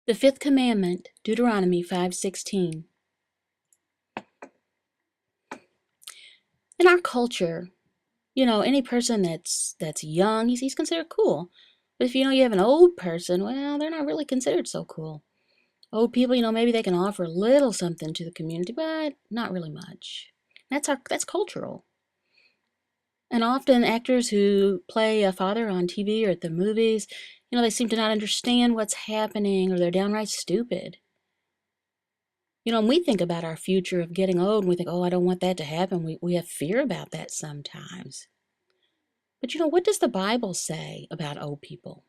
The Fifth Commandment, Deuteronomy 5:16. In our culture, any person that's young, he's considered cool. But if you have an old person, well, they're not really considered so cool. Old people, maybe they can offer a little something to the community, but not really much. That's cultural. And often actors who play a father on TV or at the movies, they seem to not understand what's happening, or they're downright stupid. When we think about our future of getting old, and we think, oh, I don't want that to happen. We have fear about that sometimes. But what does the Bible say about old people?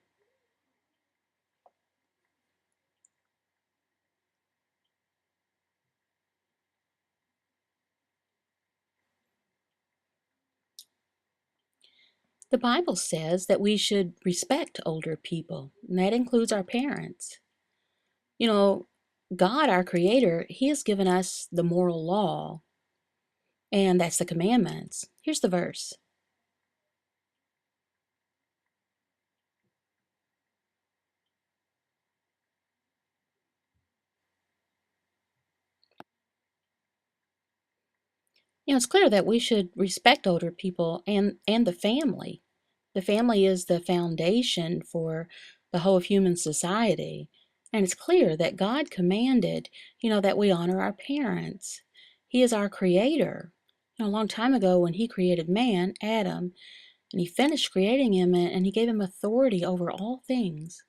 The Bible says that we should respect older people, and that includes our parents. You know, God, our Creator, He has given us the moral law, and that's the commandments. Here's the verse. It's clear that we should respect older people and the family. The family is the foundation for the whole of human society. And it's clear that God commanded, that we honor our parents. He is our creator. A long time ago when He created man, Adam, and He finished creating him and He gave him authority over all things.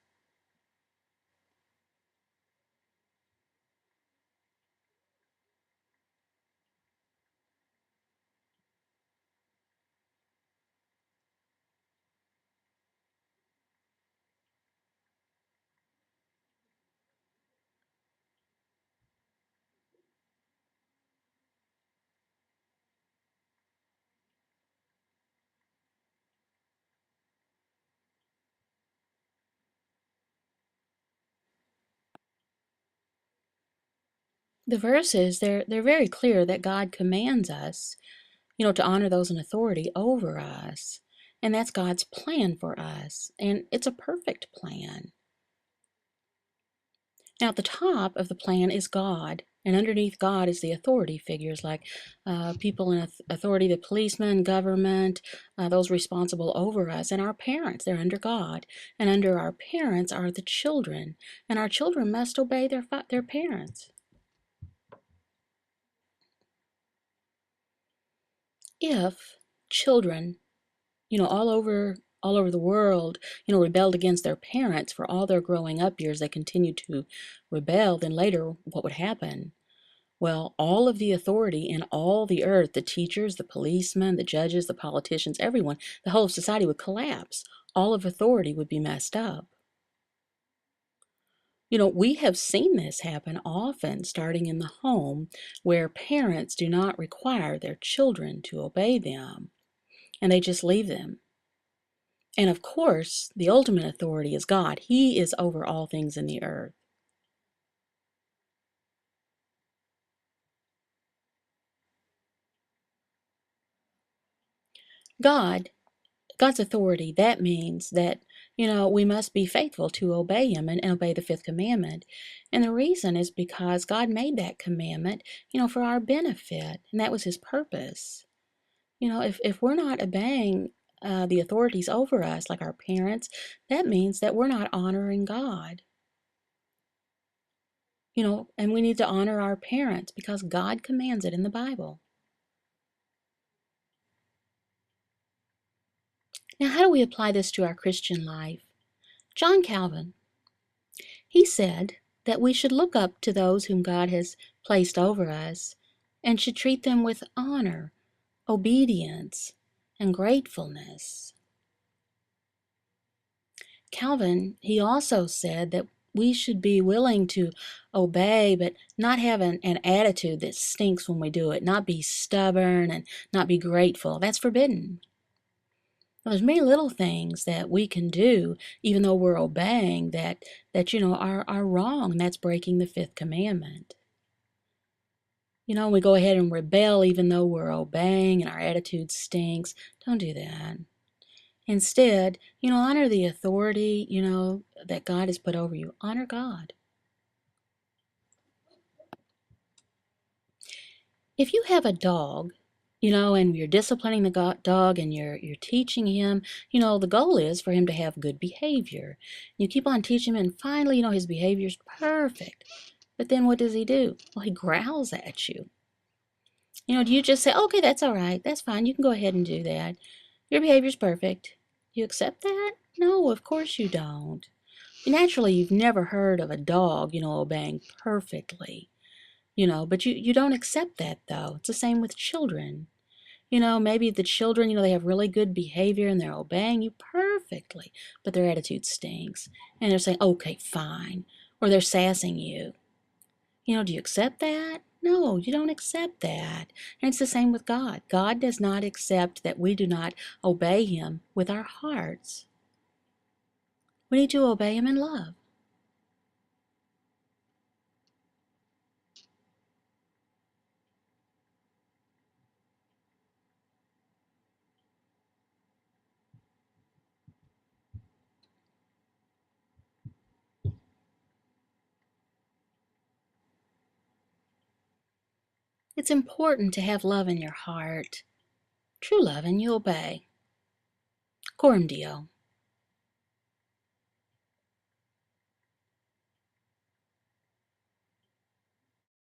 The verses, they're very clear that God commands us, to honor those in authority over us. And that's God's plan for us. And it's a perfect plan. Now, at the top of the plan is God, and underneath God is the authority figures like people in authority, the policemen, government, those responsible over us, and our parents. They're under God, and under our parents are the children, and our children must obey their parents. If children, all over the world, rebelled against their parents for all their growing up years, they continued to rebel, then later what would happen? Well, all of the authority in all the earth, the teachers, the policemen, the judges, the politicians, everyone, the whole of society would collapse. All of authority would be messed up. We have seen this happen often, starting in the home, where parents do not require their children to obey them, and they just leave them. And of course, the ultimate authority is God. He is over all things in the earth. God God's authority, that means that, we must be faithful to obey Him and obey the Fifth Commandment. And the reason is because God made that commandment, for our benefit, and that was His purpose. If we're not obeying the authorities over us, like our parents, that means that we're not honoring God. And we need to honor our parents because God commands it in the Bible. Now, how do we apply this to our Christian life? John Calvin, he said that we should look up to those whom God has placed over us and should treat them with honor, obedience, and gratefulness. Calvin, he also said that we should be willing to obey, but not have an attitude that stinks when we do it, not be stubborn and not be grateful. That's forbidden. Now, there's many little things that we can do, even though we're obeying, are wrong, and that's breaking the Fifth Commandment. We go ahead and rebel even though we're obeying and our attitude stinks. Don't do that. Instead, honor the authority, that God has put over you. Honor God. If you have a dog, and you're disciplining the dog and you're teaching him, the goal is for him to have good behavior. You keep on teaching him, and finally, his behavior's perfect. But then what does he do? Well, he growls at you. Do you just say, okay, that's all right, that's fine, you can go ahead and do that. Your behavior's perfect. You accept that? No, of course you don't. Naturally, you've never heard of a dog, obeying perfectly, but you don't accept that, though. It's the same with children. Maybe the children, they have really good behavior and they're obeying you perfectly, but their attitude stinks. And they're saying, okay, fine. Or they're sassing you. Do you accept that? No, you don't accept that. And it's the same with God. God does not accept that we do not obey Him with our hearts. We need to obey Him in love. It's important to have love in your heart. True love, and you obey. Coram Deo.